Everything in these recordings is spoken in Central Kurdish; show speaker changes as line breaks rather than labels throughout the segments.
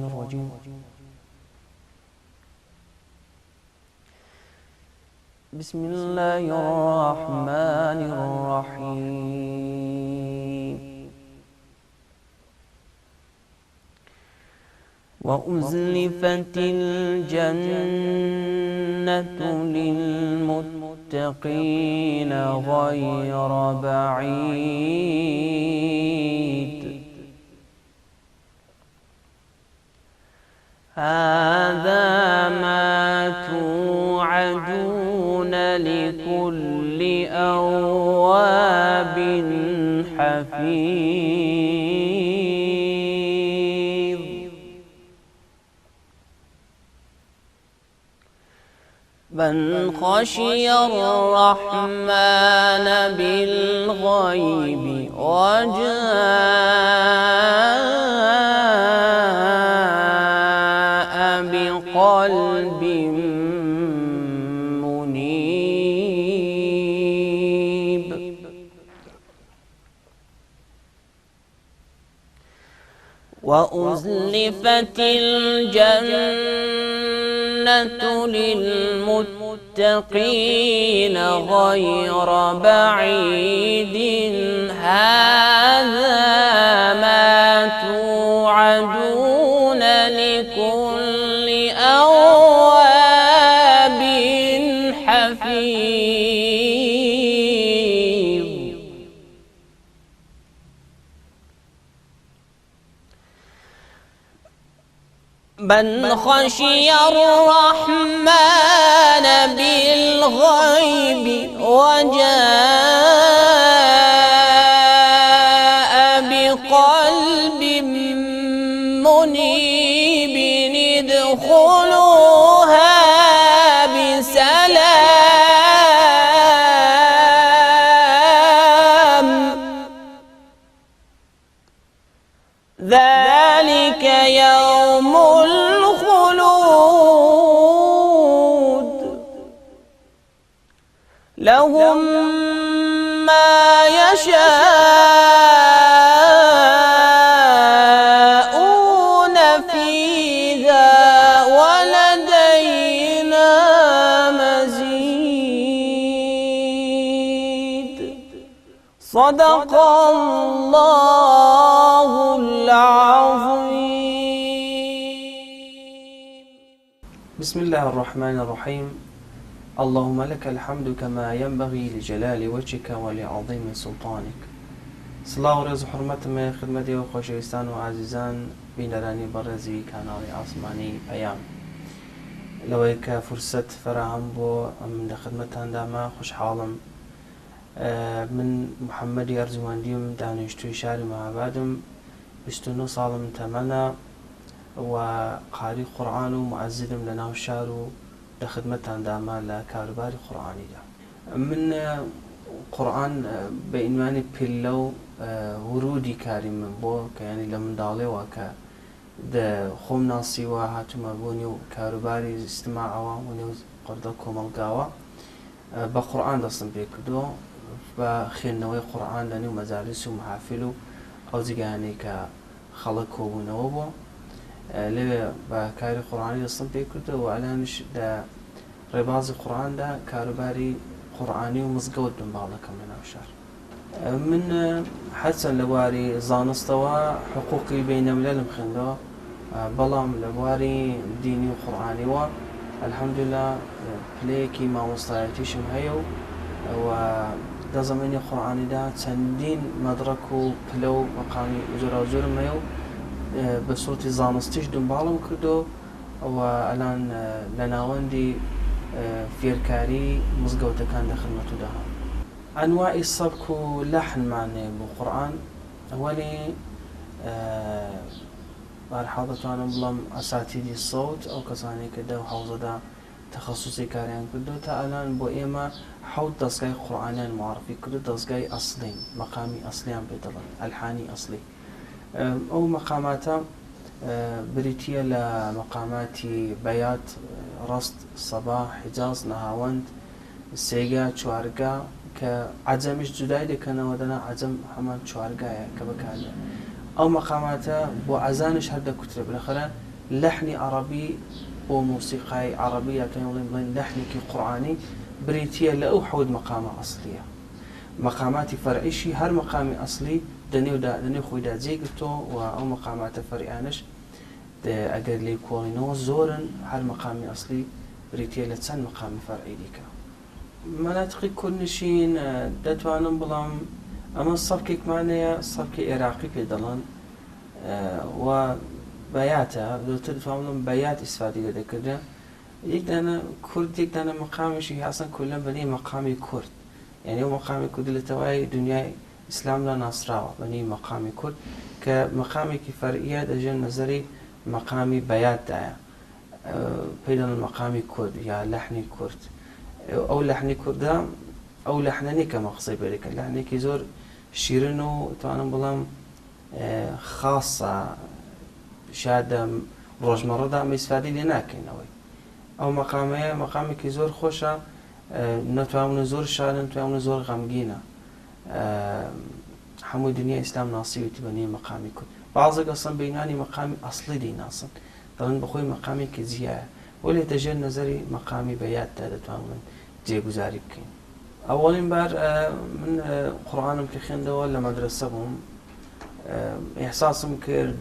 الرجيم. بسم الله الرحمن الرحيم. وأزلفت الجنة للمتقين غير بعيد هذا ما توعدون لكل أواب حفيظ من خشي الرحمن بالغيب وجاء بقلب منيب وأزلفت الجنة للمتقين غير بعيد هذا ما توعدون لكل أواب حفيظ من خشي الرحمن بالغيب وجاء بقلب منيب ادخلوها بسلام ذلك يوم الخلود لهم ما يشاءون فيها ولدينا مزيد صدق الله العظيم.
بسم الله الرحمن الرحيم. اللهم لك الحمد كما ينبغي لجلال وجهك ولعظيم سلطانك. صلاة ورز حرمت ما خدمتي وخوشويستان وعزيزان بينراني برزي كانالي عاصماني أيام لويك فرصة فراهم بو من خدمتان داما خوش حالم من محمد أرزوانديم دانشتوي شاري معبادم 29 ساڵم تەمەنە و قاری قورآن و معەززرم لە ناو شار و لە خدمەتان داما لە کاروباری قورآنیدا. من قورآن بە ئینوانی پلە و ورودی کاری من بۆ کە ینی لە منداڵێەوە کە خۆم ناسیوە هاتوومە بۆ نێو کاروباری ئیجتیماعەوە و نێو قەردە کۆمەڵگاوە بە قورآن دەستم پێ کردووە بە خوێندنەوەی قورآن لە نێو مەجالیس و محافل و ئەو جگانەی کە خەڵک کۆبوونەوە بووە لەوێ بە کاری قورآنی دەستم پێ کردەوە و ئەلانیش لە ڕێبازی قورآندا کاروباری قورآنی و مزگەوت دنباڵ دەکەم لە ناو شار. من حەچەند لە بواری زانستەوە حقوقی بینەملەلم خوێندەوە بەڵام لە بواری دینی و قورآنیوە ئەلحەمدولیلا پلەیەکی مامۆستایەتیشم هەیە و دەزەمێنی قورآنیدا چەندین مەدرەک و پلە و مەقامی جۆرا جۆرم هەیە و بە سۆتی زانستیش دنباڵم کردو و ئەلان لە ناوەندی فێرکاری مزگەوتەکان لە خزمەتودا هەم. ئەنواعی سەبک و لەحنمان هەیە بۆ قورآن ئەوەلی بەرحاڵ دەتوانم بڵێم ئەساتیدی سەوت ئەو کەسانی کە 10 و 11 تەخەسوسی کاریان کردو تا ئەلان بۆ ئێمە 7 دەستگای قورآنیان معرفی کردو دەستگای ئەسڵین مەقامی ئەسڵیان پێ دەڵێن ئەلحانی ئەسڵی. ئەو مەقاماتە بریتیە لە مەقاماتی بەیات ڕەست سەبا حیجاز نەهاوەند سێگا چوارگا کە عەجەمیش جودای دەکەنەوە دەنا عەجەم هەمان چوارگایە کە بەکارێت. ئەو مەقاماتە بۆ ئەزانش هەر دەکوترێ بالاخره لحنی عربی بۆ موسیقای عربی بڵێن لحنێکی قورآنی بریتیە لە ئەو حەوت مەقامە ئەسڵیە. مەقاماتی فەرعیشی هەر مەقامی ئەسڵی دەنێو خۆیدا جێگرتەوە و ئەو مەقاماتە فەرعیانش ئەگەر لێ کۆڵینەوە زۆرن هەر مەقامی ئەسڵی بریتیە لە چەند مەقامی فەرعی دیکە. مەناتقی کوردنشین دەتوانم بڵام ئەمە سەبکێکمانەیە سەبکی عێراقی پێ دەڵێن و بەیاتە زۆرتر دەتوانم بەیات ئیسفادی لێ دەکردە. یەکدانە کورد یەکدانە مەقامێکی حەسەن کولەن بەنێ مەقامی کورد، یعنی ئەو مەقامی کوردی لە تەوای دنیای ئیسلامدا ناسراوە بەنێ مەقامی کورد کە مەقامێکی فەرعیە دەژێن نەزەری مەقامی بەیاتدایە پێی دەڵێن مەقامی کورد یا لەحنی کورد. ئەو لەحنی کوردە ئەو لەحنە نیە کە مەقسەی بەرێکە، لەحنێکی زۆر شیرن و توانم بڵام خاصە شاید ڕۆژمەڕەدا ئیسفادی لێ ناکەینەوەی. ئەو مەقامەیە مەقامێکی زۆر خۆشە، نەتوانە زۆر شادن توانە زۆر غەمگینە. هەمووی دنیای ئیسلام ناسیویتی بەنێ مەقامی کورد. بەعضێک ئەسڵەن بەینانی مەقامی ئەسڵی دەیناسن، دەڵێن بەخۆی مەقامێکی جیایە وەلێ دەژێت نەزەری مەقامی بەیاتدا دەتوانن جێگوزاری بکەین. ئەوەڵین بار من قورئانم کە خوێندەوە لە مەدرسە بووم، ئێحساسم کرد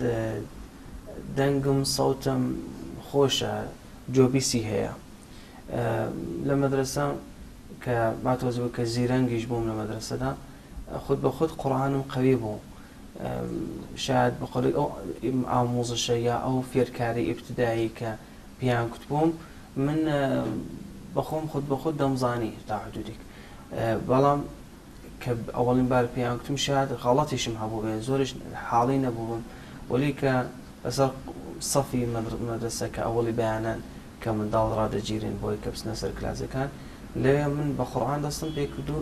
دەنگم سەوتم خۆشە، جۆبیسی هەیە. لە مەدرسە کە ماتۆزەوە کە زیرەنگیش بووم لە مەدرسەدا خود بە خود قورئانم قەوی بوو. شاید بەقەڵی ئەو ئامۆزشە یا ئەو فێرکاری ئیبتیدایی کە پیان کتبووم من بەخۆم خود بە خود دەمزانی تا حدودێک، بەڵام کە ئەوەڵین بار پیان کتم شاید غەڵەتیشم هەبوو بێ زۆرش حاڵی نەبووم، وەلی کە لەسەر سەفی مەدرسە کە ئەوەڵی بەیانان کە منداڵ ڕادەگیرن بۆی کە بچنە سەر کلاسەکان لێ من بە قورئان دەستم پێ کرد و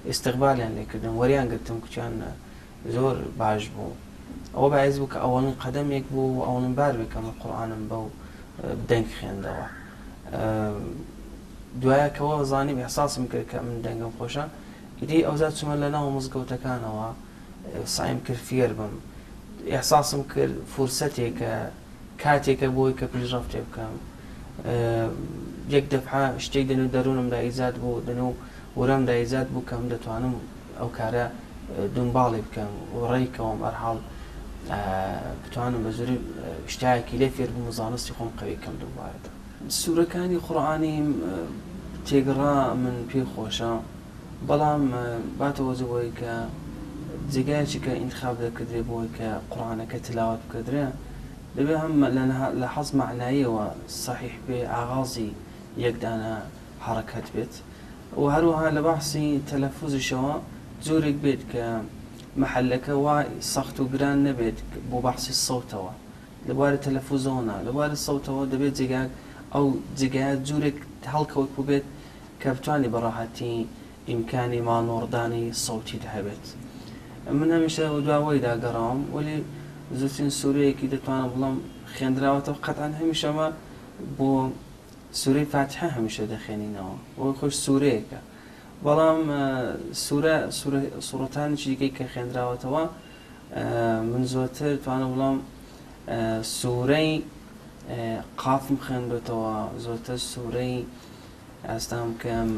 ئیستیقبالیان لێ کردم، وەریان گرتم کچیان زۆر باش بوو. ئەوە باعث بوو کە ئەوەڵین قەدەمێک بوو و ئەوەڵین بار بێ کەمە قورئانم بەو دەنگ خوێندەوە. دوایە کەەوە زانیم ئێحساسم کرد کە من دەنگم خۆشە، ئیدی ئەوزات چوومە لە ناو مزگەوتەکانەوە سعیم کرد فێر بم، ئێحساسم کرد فورسەتێکە کاتێکە بۆی کە پیشڕەفتێ بکەم. یەک دەفعە شتێک دەنێ دەروونمدا ئیجاد بوو دەنێ وەرەمدا ئیجاد بوو کەم دەتوانم ئەو کارە دنباڵی بکەم و ڕێیکەوەم هەرحاڵ بتوانم بە زۆری شتایەکی لێ فێر بووم و زانستی خۆم قەویکەم دووبارەدا. سوورەکانی قورئانی تێگەڕا من پێی خۆشە، بەڵام باتەوەزەوەی کە جێگایەکی کە ئینتخاب دەکردرێ بۆی کە قورئانەکە تلاوەت بکردرێ دەبێت هەم لە حەز معناییەوە صحیح بێ، ئاغازی یەکدانە حرەکەت بێت و هەروەها لە بەحسی تەلەفوزیشەوە زۆرێک بێت کە محلەکە وای سەخت و گران نەبێت بۆ بەحسی سەوتەوە. لەبارە تەلەفوزەوەنا لەبارە سەوتەوە دەبێت جێگا ئەو جێگایە جوورێک هەڵکەوت بێت کە بتوانێت بەڕاحەتی ئیمکانی مانۆڕدانی سەوتیت هەبێت. من هەمیشە دواوەی داگەڕام، وەلی زووترین سوورەیەکی دەتوانم بڵام خوێندراوەتەوە قەتعان هەمیشەمە بۆ سوورەی فاتحە هەمیشە دەخوێنینەوە، بۆی خۆش سوورەیەکە، بەڵام سوورەتانێکی دیکەی کە خوێندراوەتەوە من زۆرتر توانم بڵام سوورەی قافم خوێندێتەوە، زۆرتر سوورەی ئاستام بکەم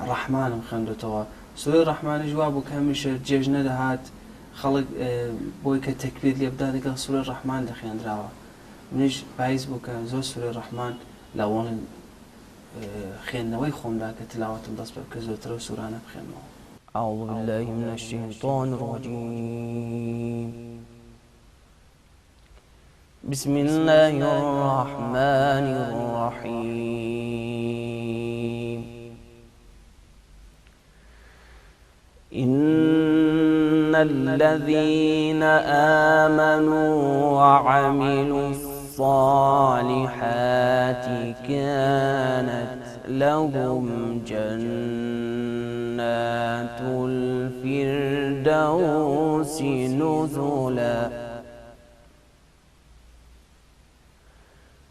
ڕەحمانم خوێندێتەوە. سوورەی ڕەحمانیش وا بوو کە هەمیشە جێژ نەدەهات خەڵک بۆی کە تەکبیر لێ بدات لەگەڵ سوورەی ڕەحمان دەخوێندراوە. منیش باعث بوو کە زۆر سوورەی ڕەحمان لە ئەوڵین خوێندنەوەی خۆمدا کە تلاوەتم دەست بە کە زۆرترە سوورانە بخوێنەوە.
أعوذ بالله من الشيطان الرجيم. بسم الله الرحمن الرحيم. إن الذين آمنوا وعملوا الصالحات كانت لهم جنات الفردوس نزلا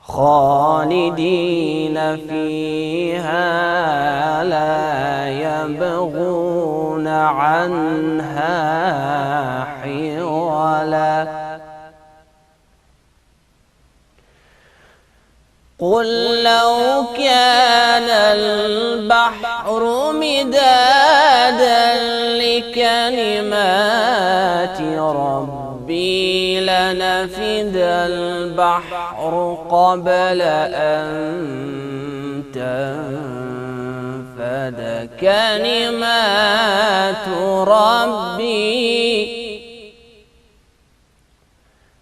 خالدين فيها لا يبغون عنها حولا قل لو كان البحر مدادا لكلمات ربي لنفد البحر قبل أن تنفد كلمات ربي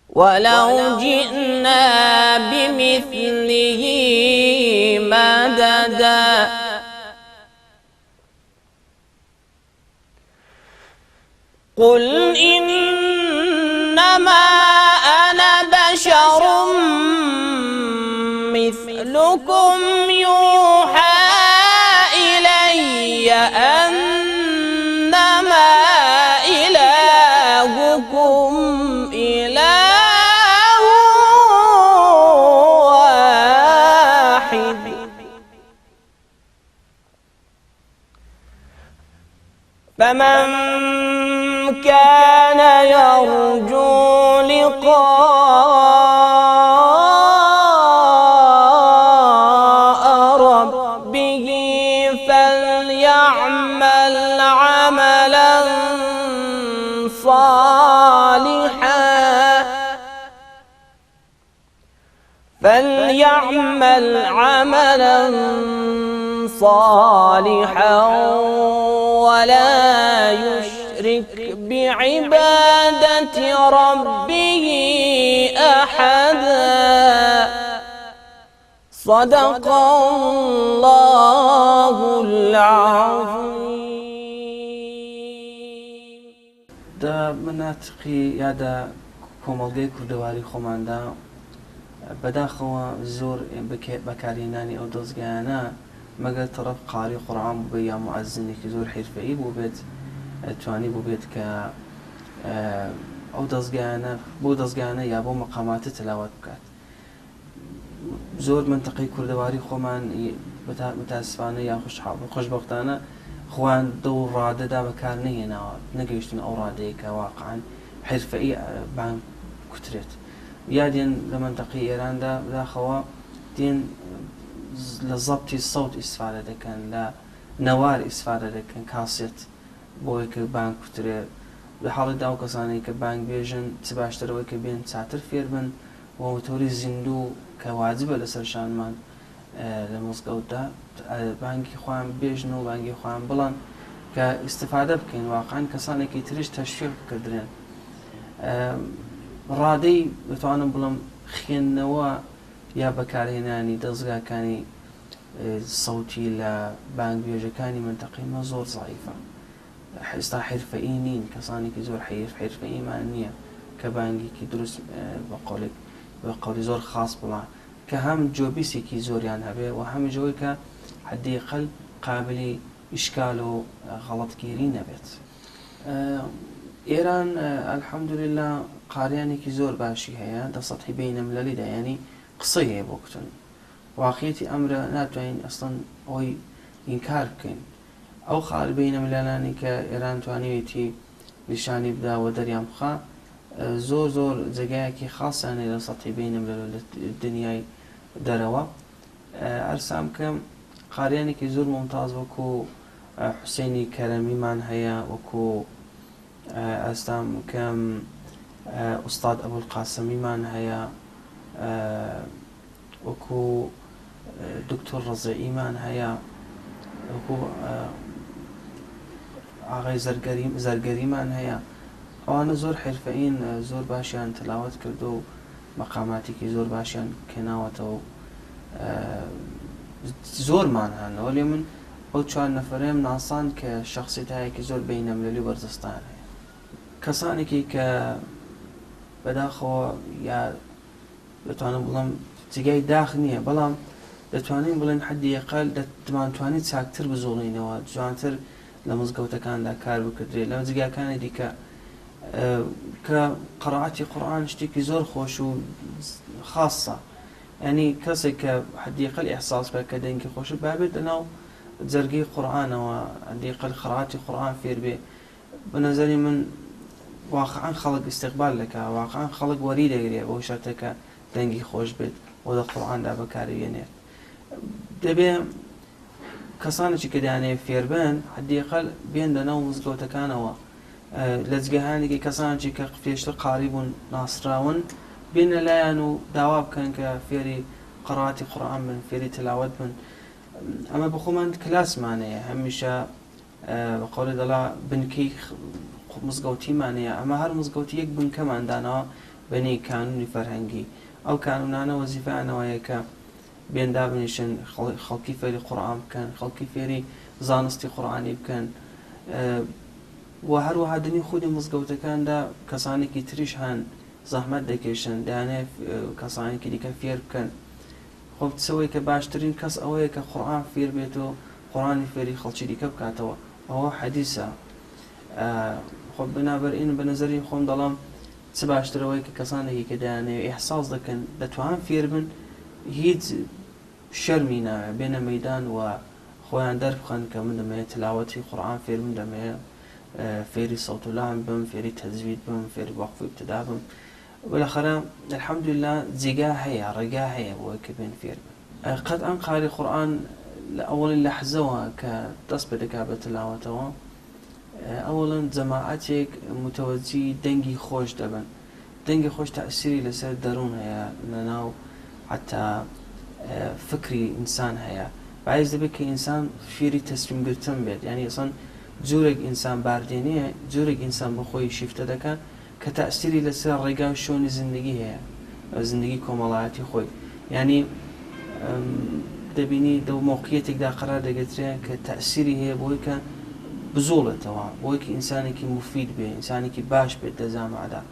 ولو جئنا بمثله مددا قل إنما أنا بشر مثلكم يوحى إلي أنما إلهكم إله واحد فمن كان يرجو لقاء ربه فليعمل عملا صالحا ولا يشرك بعبادة ربه أحدا صدق الله العظيم.
دا مناطقی یادا کۆمەڵگەی کوردەواری خۆماندا بەداخەوە زۆر بەکارهێنانی ئەو دەستگایانە مەگەر تەرەف قاری قورئان بوو یا موعەززینێکی زۆر حرفەیی بوو بێت توانی بوو بێت کە ئەو دەستگایانە بۆ دەستگایانە یا بۆ مەقاماتە تلاوەت بکات. زۆر منتەقەی کوردەواری خۆمان متاسفانە یا خۆشبەختانە خوان دڵ ڕادەدا بەکار نهێناوە نەگەیشتن ئەو ڕادەیە کە واقعاً حرفەیی بانگ کوترێت. یادێن لە منتەقەی ئێراندا بەداخەوە دێن لە زەبتی سەوت ئیسفادە دەکەن لە نەوار ئیسفادە دەکەن کاسێت بۆی کە بانگ کوترێت لە حاڵەتدا ئەو کەسانەی کە بانگ بێژن چ باشترەوەی کە بێن چاتر فێر بن و تۆری زیندوو کە واجبە لەسەرشانمان لە مزگەوتدا بانگی خۆیان بێژن و بانگی خۆیان بڵێن کە ئیستفادە بکەین واقعاً کەسانێکی تریش تەشویق بکردرێن. ڕادەی دەتوانم بڵم خوێندنەوە یا بەکارهێنانی دەستگاکانی سەوتی لە بانگ بێژەکانی منتەقەیمە زۆر زەعیفە. ئێستا حرفەئی نین، کەسانێکی زۆر حرفەئیمان نییە کە بانگێکی دروست بە قەولی زۆر خاص بڵان کە هەم جۆبیسێکی زۆریان هەبێ و هەمیشەوەی کە حەدیقەل قابلی ئیشکال و غەڵەتگیری نەبێت. ئێران ئەلحەمدوللیلا قاریانێکی زۆر باشی هەیە لە سەتحی بەینەملەلیدا، ینی قسەی هەیە بۆ کوتن. واقعیەتی ئەمرە ناتوانین ئەسڵەن ئەوەی ئینکار بکەین. ئەو خاڵ بەینەملەلانی کە ئێران توانیوێتی نیشانی بداوە دەریان بخا زۆر زۆر جێگایەکی خاصیانێ لە سەتحی بەینەملەل لە دنیای دەرەوە. ئەرسام کەم قاریانێکی زۆر ممتاز وەکو حوسێنی کەرەمیمان هەیە، وەکو ئەستام کەم ئوستاد ئەبولقاسەمیمان هەیە، وەکو دکتۆر ڕەزەئیمان هەیە، وەکو ئاغای زەرگەریمان هەیە. ئەوانە زۆر حرفەئین، زۆر باشیان تلاوەت کرد و مەقاماتێکی زۆر باشیان کێناوەتەوە و زۆرمان هەنەوە. لێ من ئەو چوار نەفەرێم ناسان کە شەخسیەتایەکی زۆر بەینەملەلی وەرزستان هەیە. کەسانێکی کە بەداخەوە یا دەتوانم بڵم جێگای داخ نییە، بەڵام دەتوانین بڵێن حەدیەقەل دەمانتوانین چاکتر بزۆڵینەوە، جوانتر لە مزگەوتەکاندا کار بکردرێت. لە جێگاکانی دیکە کە قەرائەتی قورئان شتێکی زۆر خۆش و خاصە، ینی کەسێک کە حەدیەقەل ئیحساس بکە کە دەنگی خۆشە بابێت لەناو جەرگەی قورئانەوە، حەدیەقەل قەرائەتی قورئان فێر بێ. بەنەزەری من واقعاً خەڵک ئیستیقبال دەکا، واقعاً خەڵک وەری دەگرێت بۆ شەرتەکە دەنگی خۆش بێت، وەدە قورئاندا بەکارهێنێت. دەبێ کەسانێکی کە دەیانەوێت فێربن حدیقەل بێن لەناو مزگەوتەکانەوە لە جگەهانێکی کەسانێکی کە پێشتر قاری بوون ناسراون بێنە لایەن و داوا بکەن کە فێری قڕاتی قورئان بن، فێری تلاوەت بن. ئەمە بخۆمان کلاسمانەیە، هەمیشە بەقەولێ دەڵا بنکەی مزگەوتیمانەیە. ئەمە هەر مزگەوتی یەک بنکەمان دانەوە بەنێی کانونی فەرهەنگی. ئەو کانونانە وەزیفەیانەوەیە کە بێندا بنیشن خەڵکی فێری قورئان بکەن، خەڵکی فێری زانستی قورئانی بکەن. و هەروەها دنی خودی مزگەوتەکاندا کەسانێکی تریش هەن زەحمەت دەکێشن، دەیانێت کەسانێکی دیکە فێر بکەن. خۆ چەوەی کە باشترین کەس ئەوەیە کە قورئان فێر بێت و قورئانی فێری خەڵکی دیکە بکاتەوە. ئەوە حەدیثە. خۆ بنابەرئین بە نەزەری خۆم دەڵام چ باشترەوەی کە کەسانێکی کە دەیانەوێت ئیحساس دەکەن دەتوان فێر بن، هیچ شەرمی ناوێت بێنە مەیدان و خۆیان دەربخەن کە من دەمەوێت تلاوەتی قورئان فێر بم، دەمەوێت فێری سەوت و لام بم، فێری تەجوید بم، فێری وەقف و ابتدا بم. بالاخره الحەمدولله جێگا هەیە، ڕێگا هەیە بۆی کە بێن فێر بن. قەتعاً قاری قورئان لە ئەوەڵی لەحزەوە کە دەست پێ دەکات بە تلاوەتەوە، ئەوەڵەن جەماعەتێک متەوەجی دەنگی خۆش دەبن. دەنگی خۆش تەئسیری لەسەر دەروون هەیە، لەناو حتا فکری ئینسان هەیە. باعث دەبێت کە ئینسان فێری تەسلیم گرتن بێت. یعنی ئەسڵەن جۆرێک ئینسان باردێنەیە، جۆرێک ئینسان بە خۆی شیفتە دەکات کە تەئسیری لەسەر ڕێگا و شۆنی زندگی هەیە، زندگی کۆمەڵایەتی خۆی. یعنی دەبینی دە موقعیەتێکدا قەرار دەگەترێت کە تەئسیری هەیە بۆی کە بزۆڵێتەوە، بۆی کە ئینسانێکی مفید بێ، ئینسانێکی باش بێت لە جامعەدا.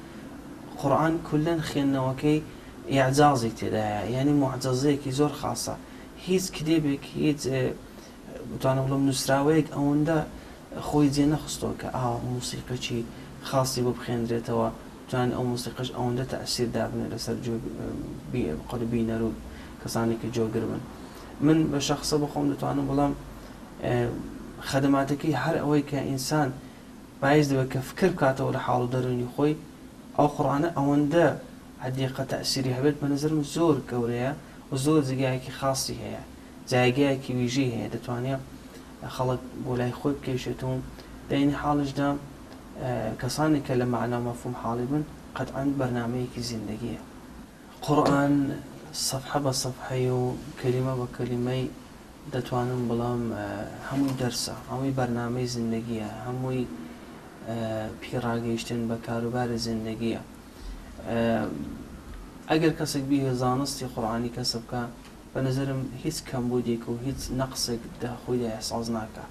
قورئان کولەن خوێندنەوەکەی ئیعجازی تێدایە، یعنی موعجزەیەکی زۆر خاسە. هیچ کتێبێک، هیچ بتوانم بڵێم نووسراوەیەک ئەوەندە خۆی جێ نەخستەوە کە موسیقەی خاصی بۆ بخوێندرێتەوە، توان ئەو موسیقەش ئەوەندە تەئسیر دابنێت لەسەر بینەر و کەسانێکی جۆگر بن. من بە شەخسە بخۆم دەتوانم بڵام خەدماتەکەی هەر ئەوەی کە ئینسان باعث دەبێت کە فکر بکاتەوە لە حاڵ و دەرونی خۆی، ئەو قورئانە ئەوەندە حدیقە تەئسیری هەبێت بە نەزەرم زۆر گەورەیە و زۆر جێگایەکی خاصی هەیە، جایگایەکی ویژەی هەیە، دەتوانێت خەڵک بۆ لای خۆی بکێشێتەوە. دەینی حاڵشدا کەسانی کە لە مەعنا مەفهوم حاڵی بن قەتعاً بەرنامەیەکی زیندگیە. قورئان سەفحە بە سەفحەی و کەلیمە بە کەلیمەی دەتوانم بڵام هەمووی دەرسە، هەمووی بەرنامەی زیندگیە، هەمووی پیڕاگەیشتن بە کاروباری زیندگیە. ئەگەر کەسێک بیهێ زانستی قورئانی کەسب بکە، بە نەزەرم هیچ کەمبودێک و هیچ نەقسێک خۆیدا ئێحساس ناکە،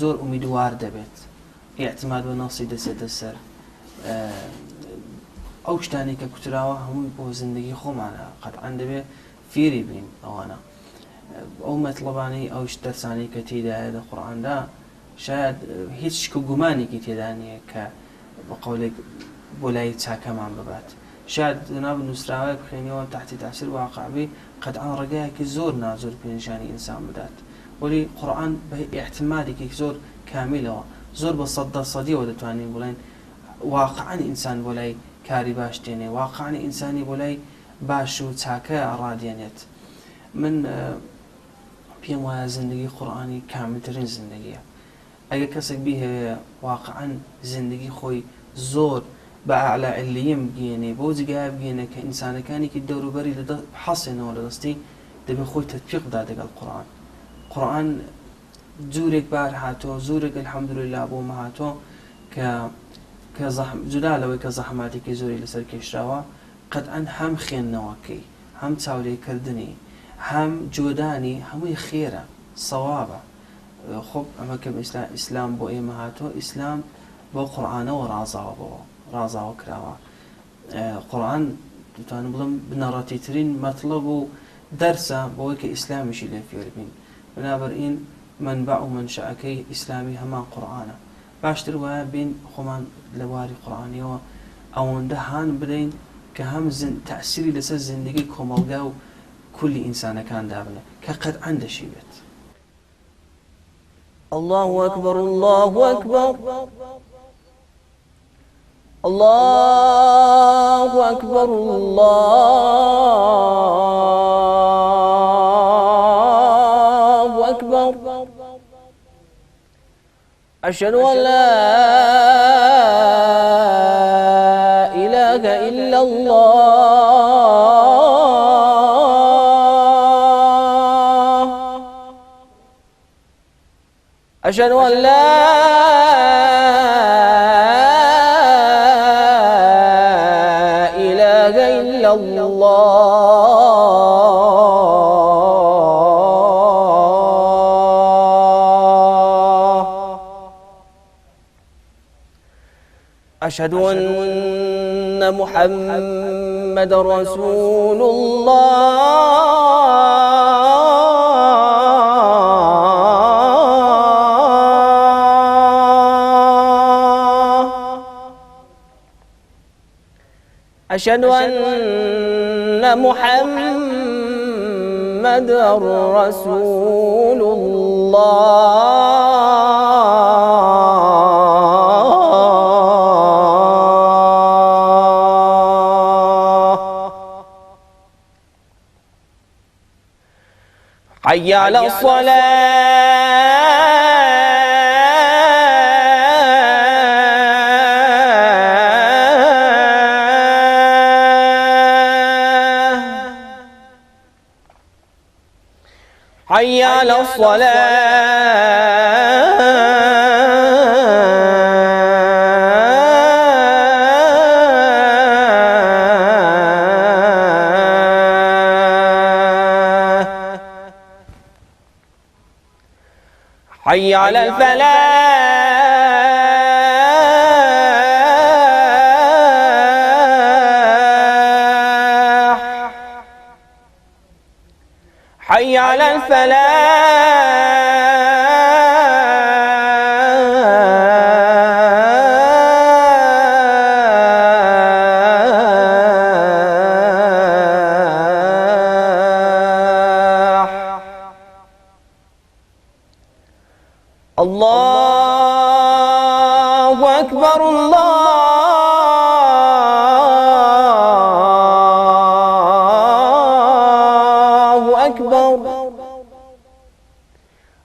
زۆر ئومیدوار دەبێت، ئیعتماد بە نەقسی دەچێتە سەر. ئەو شتانی کە کوتراوە هەمووی بۆ زیندگی خۆمانە، قەتعاً دەبێت فێری بین ئەوانە. ئەو مەطلبانەی ئەو دەرسانی کە تێدایە لە قورئاندا شاید هیچ شک و گومانێکی تێدا نییە کە بە قەولێک بۆ لای چاکەمان ببات. شاید جەناب نووسراوەیە بخوێنیەوە تحتی تاثیر واقعبی قەتعاً ڕێگایەکی زۆر نازۆر پێنیشانی ئینسان بدات. وەلی قورئان بە احتیمالێکی زۆر کامیلەوە، زۆر بە 100% دەتوانین بڵێن واقعاً ئینسان بۆ لای کاری باش دێنێ، واقعاً ئینسانی بۆ لای باش و چاکە ڕادێنێت. من پێم وایە زندگی قورئانی کاملترین زندگیە. ئەگە کەسێک بیهەیە واقعاً زندگی خۆی زۆر بە ئەعلا علیین بگێنێ، بۆ جگایە بگێنێ کە ئینسانەکانێکی دەوروبەری حەسێنەوە لە دەستی، دەبێت خۆی تەطبیق بدا لەگەڵ قورئان. قورئان جوورێک بار هاتۆ، زۆرێک الحەمدولله بۆمە هاتۆ کە جودا لەوەی کە زەحماتێکی زۆری لەسەر کێشراوە، قەتعاً هەم خوێندنەوەکەی، هەم چاودێرکردنی، هەم جۆدانی هەمووی خێرە، سەوابە. خۆ ئەمە کە ئیسلام بۆ ئێمە هاتۆ، ئیسلام بۆ قورئانەوە ڕازاوە کراوە. قورئان دەتوانم بڵێم بنەڕەتیترین مەطلب و دەرسە بۆی کە ئیسلامیشی لێ فێر بین. بنابەرئین منبع و منشەکەی ئیسلامی هەمان قورئانە. باشتر وایە بین خۆمان لە واری قورئانیەوە ئەوەندە هان بدەین کە هەم تەئسیری لەسەر زیندگی کۆمەڵگا و کولی ئینسانەکاندا بنێ کە قەتعاً دەشیوێت.
الله أكبر الله أكبر الله أكبر الله أكبر أشهد أن لا إله إلا الله أشهد أن لا إله إلا الله أشهد أن محمد رسول الله أشهد أن محمد رسول الله حي على الصلاة حي على الصلاة حي على الفلاح حي على الفلاح الله أكبر الله أكبر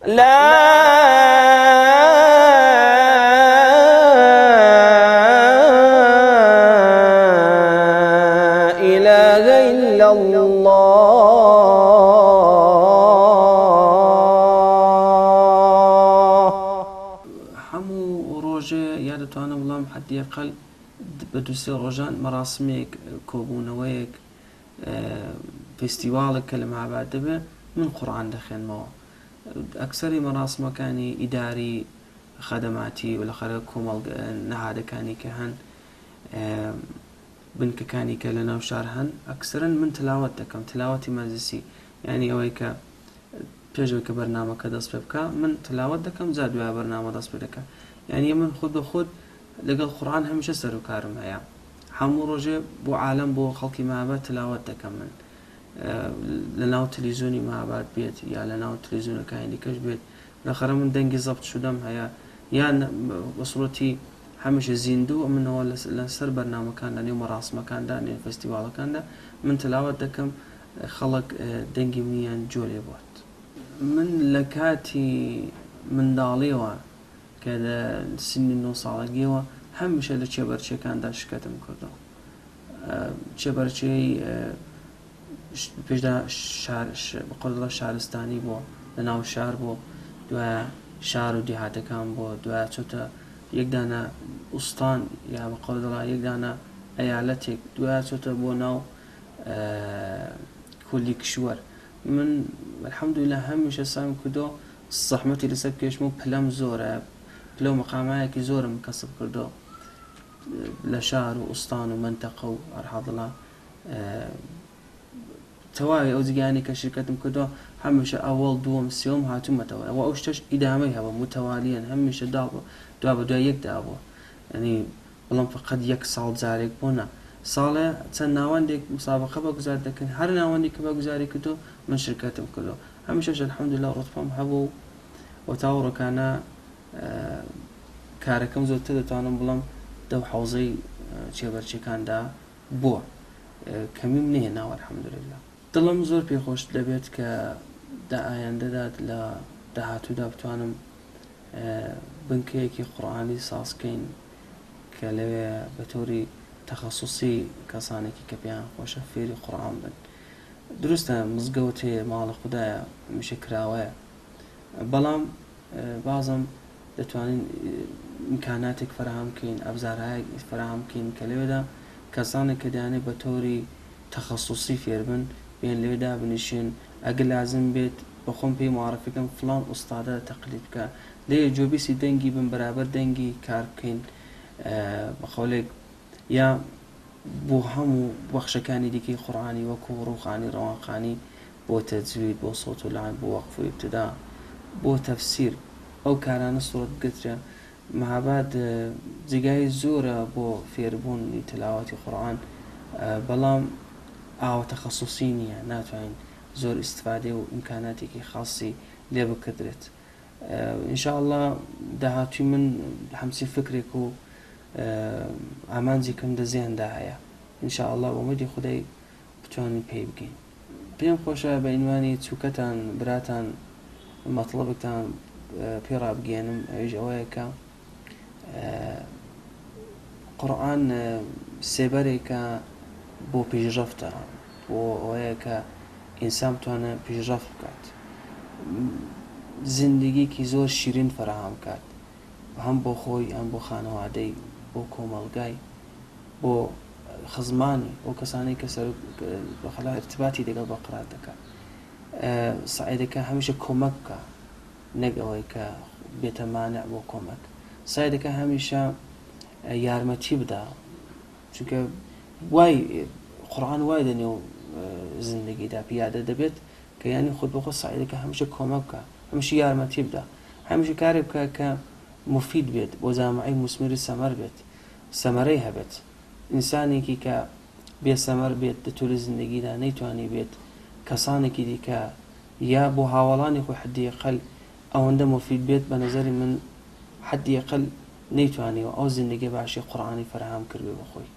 لا إله إلا الله
همو روجه یادتوانم بڵام حدی ئەقل بە دووسێ ڕۆژان مەراسمێک کۆبوونەوەیەک فستیواڵێک کە لە مابات دەبێ من قورئان دەخوێنمەوە ئەکسەری مەراسمەکانی ئیداری خەدەماتی و لەخەرە کۆمەڵ نەهادەکانی کە هەن بنکەکانی کە لە ناو شار هەن ئەکسەرن من تلاوەت دەکەم تلاوەتی مەجلیسی یعنی ئەوەی کە پێشەوەی کە بەرنامەکە دەست پێ بکە من تلاوەت دەکەم جا دوای بەرنامە دەست پێ دەکەم یعنی من خود بە خود لەگەڵ قورئان هەمیشە سەر و کارم هەیە هەموو ڕۆژێ بۆ عالەم بۆ خەڵکی مابات تلاوەت دەکەم من لە ناو تەلەڤیزیۆنی مابات بێت یا لە ناو تەلەڤیزیۆنەکانی دیکەش بێت لەخەرە من دەنگی زەبط شودەم هەیە یان بەسوڕەتی هەمیشە زیندوو منەوە لەسەر بەرنامەکاندا نێو مەراسمەکاندا نێو فستیواڵەکاندا من تلاوەت دەکەم خەڵک دەنگی منیان جۆرێ بوات من لە کاتی منداڵیەوە کە لە سنی 9 ساڵگیەوە هەمیشە لە چێبەرچیەکاندا شرکەتم کردەوە چێبەرچێی پێشدا بەقەدڵە شارستانی بووە لە ناو شار بوو دوایە شار و دیهاتەکان بووە دوایە چۆتە یەکدانە ئوستان یا بەقەدڵە یەکدانە ئەیالەتێک دوایە چۆتە بۆ ناو کولی کشوەر من الحەمدولillah هەمیشە سعیم کردەوە زەحمەتی لەسەر کێشم و پلەم زۆرە پلە و مەقامایەکی زۆرم کەسب کردەوە لە شار و ئوستان و منتەقە و هەرحەدڵە تەواوی ئەو جگانی کە شرکەتم کردەوە هەمیشە ئەوەڵ دووەم سێوەم هاتوومەتەوە ئەوە ئەو شتەش ئیدامەی هەبە متەوالیەن هەمیشە دابووە دوا بە دوای یەکدا بووە ینی بەڵام فقەت یەک ساڵ جارێک بۆ نا ساڵێ چەند ناوەندێک مسابقە بەگوزار دەکەن هەر ناوەندی کە بەگوزاری کردو من شرکەتم کردەوە هەمیشەش الحەمدولillah ڕوتبەم هەبوو و تاوەڕەکانە کارەکەم زۆرتر دەتوانم بڵێم دەو حەوزەی چێبەرچەکاندا بووە کەمیم نێناوە الحەمدولله. دڵم زۆر پێخۆش دەبێت کە دا ئایندەدا لە داهاتوودا بتوانم بنکەیەکی قورئانی سازکەین کە لەوێ بە تۆری تەخەسوسی کەسانێکی کە پێیان خۆشە فێری قورئان بن. دروستە مزگەوت هەیە ماڵە خودایە میشە کراوەیە، بەڵام بازم دەتوانین ئیمکاناتێک فراهم بکەین، ئەبزارهایەک فراهم بکەین کە لەوێدا کەسانێک کە دەیانێت بە تۆری تەخەسوسی فێر بن بێن لێدا بنیشین، ئەگەر لازم بێت بە خۆم پێی معرفیکەم فڵان ئوستادە تەقلید بکە، لێ جۆبیسی دەنگی بن بەرابەر دەنگی کار بکەین بە قەولێک، یا بۆ هەموو بەخشەکانی دیکەی قورئانی وەکو ڕووخانی ڕەوانخانی، بۆ تەجوید، بۆ سەوت و لعن، بۆ وەقف و ئیبتیدا، بۆ تەفسیر، ئەو کارانە سوورەت بگرێت. مەهاباد جێگای زۆرە بۆ فێربوونی تلاوەتی قورئان، بەڵام ئاوە تەخەسوسی نییە، ناتوانین زۆر ئیستفادێ و ئیمکاناتێکی خاصی لێ بکردرێت. ئینشاءالله داهاتووی من هەمچی فکرێک و ئامانجی کەم لە زێندا هەیە، ئینشاءالله بۆمەدی خودای بتوانین پێی بگەین. پێم خۆشە بە ئینوانی چووکەتان براتان مەطلبتان پێ ڕابگەێنم، ئەویش ئەوەیە کە قورئان سێبەرێکە بۆ پیشرەفتە، بۆ ئەوەیە کە ئینسان بتوانێت پیشرەفت بکات، زیندگیکی زۆر شیرین فراهم بکات، هەم بۆ خۆی هەم بۆ خانەوادەی، بۆ کۆمەڵگای، بۆ خزمانی، بۆ کەسانی کە سەر بەخەلا ارتباتی لەگەڵ بە قرات دەکات. سعیدەکە هەمیشە کۆمەک بکە، نەک ئەوەی کە بێتە مانع بۆ کۆمەک. سعیدەکە هەمیشە یارمەتی بدا، چونکە وای قورئان وای دەنێ و زندگیدا پیادە دەبێت کە یانی خۆت بە خۆ سعیدەکە هەمیشە کۆمەک بکە، هەمیشە یارمەتی بدا، هەمیشە کارێک بکە کە مفید بێت بۆ جامعەی موسمری سەمەر بێت، سەمەرەی هەبێت. ئینسانێکی کە بێ سەمەر بێت دەتوانێت زندگیدا نەیتوانی بێت کەسانێکی دیکە یا بۆ هاوڵانی خۆی حەدی ئەقەل ئەوەندە مفید بێت، بە نەزەری من حەدی ئەقەل نەیتوانیەوە ئەو زندگی باشی قورئانی فراهم کردوێ بە خۆی.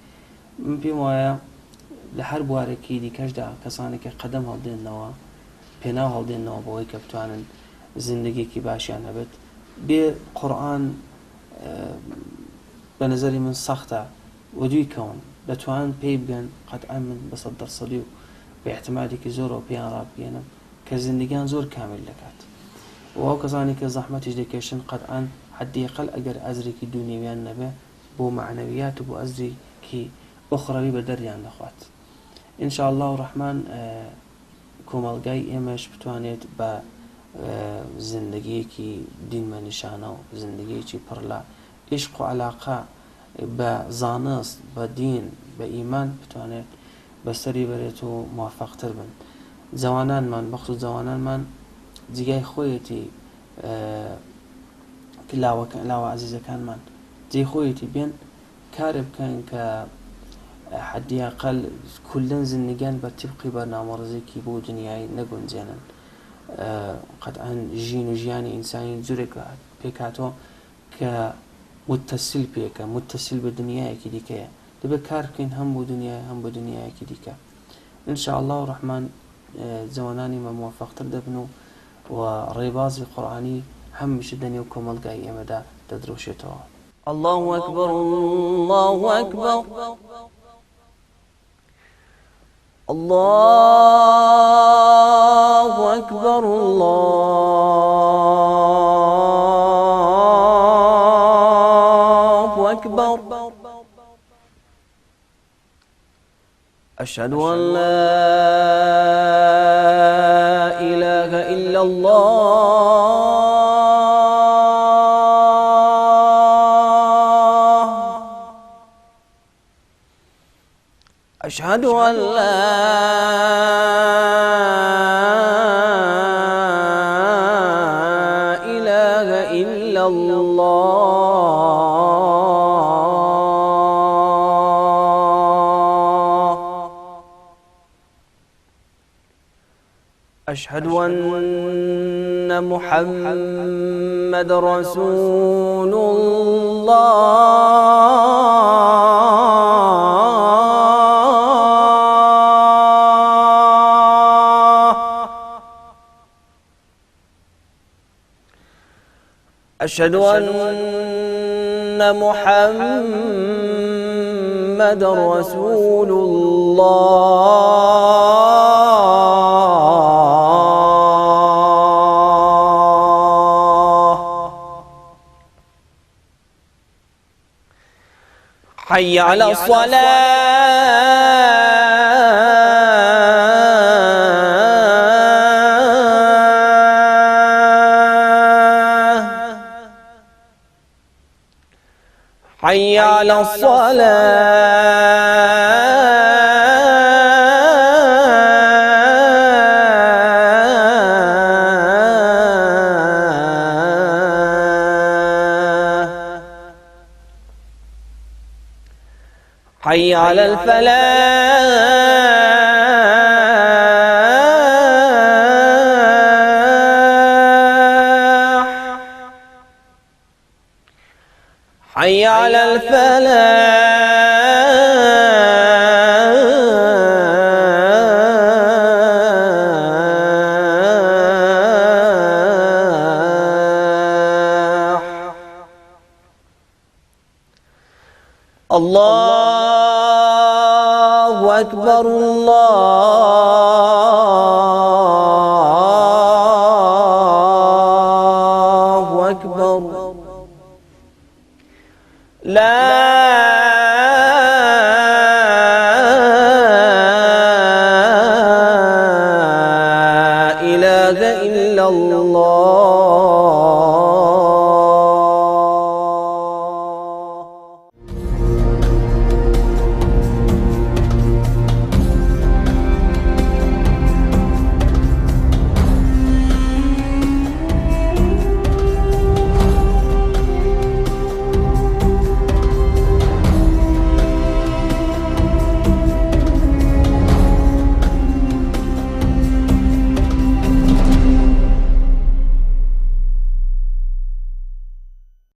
من پێم وایە لە هەر بوارێکی دیکەشدا کەسانێکی قەدەم هەڵدێنەوە، پێناو هەڵدێنەوە بەوەی کە بتوانن زندگیێکی باشیان هەبێت. بێ قورئان بە نەزەری من سەختە و دوی کەون دەتوانن پێی بگەن، قەتعا من بە 100% و بە احتیمالێکی زۆرەوە پێیان ڕابگەێنم کە زندگیان زۆر کامل دەکات، و ئەو کەسانی کە زەحمەتیش دەکێشن قەتعا حەدی ئەقەل ئەگەر ئەزرێکی دونیەویان نەبێ بۆ معنەویات و بۆ ئەزرێکی ئوخڕەوی بە دەریان دەخوات. ئینشاءالله ڕەحمان کۆمەڵگای ئێمەش بتوانێت بە زندگیەکی دینمەنیشانە و زندگیەکی پڕ لە عیشق و عەلاقە بە زانست، بە دین، بە ئیمان بتوانێت بەسەری بەرێت و موفقتر بن. جوانانمان بەخصوص جوانانمان جگای خۆیەتی لاوە عەزیزەکانمان جێی خۆیەتی بێن کارێ بکەن کە حەدی ئەقەل کولەن زندگیان بە تیبقی بەرنامەڕەزێکی بۆ دنیای نەگونجێنن. قەتعا ژین و ژیانی ئینسانی جورێکە پێکاتەوە کە متصل پێکە، متصل بە دنیایەکی دیکەیە، دەبێت کار بکەین هەم بۆ دنیای هەم بۆ دنیایەکی دیکە. ئینشاءالله ڕەحمان جوانانی مە موفقتر دەبن و ڕێبازی قورئانی هەمیشە دەنێو کۆمەڵگای ئێمەدا دەدرۆشێتەوە.
الله أكبر الله أكبر الله أكبر الله أكبر أشهد أن لا إله إلا الله أشهد أن لا إله إلا الله أشهد أن محمد رسول الله أشهد أن محمد رسول الله. حي على الصلاة. حي على الصلاة. حي على الفلاح. حي على الفلاح. الله أكبر الله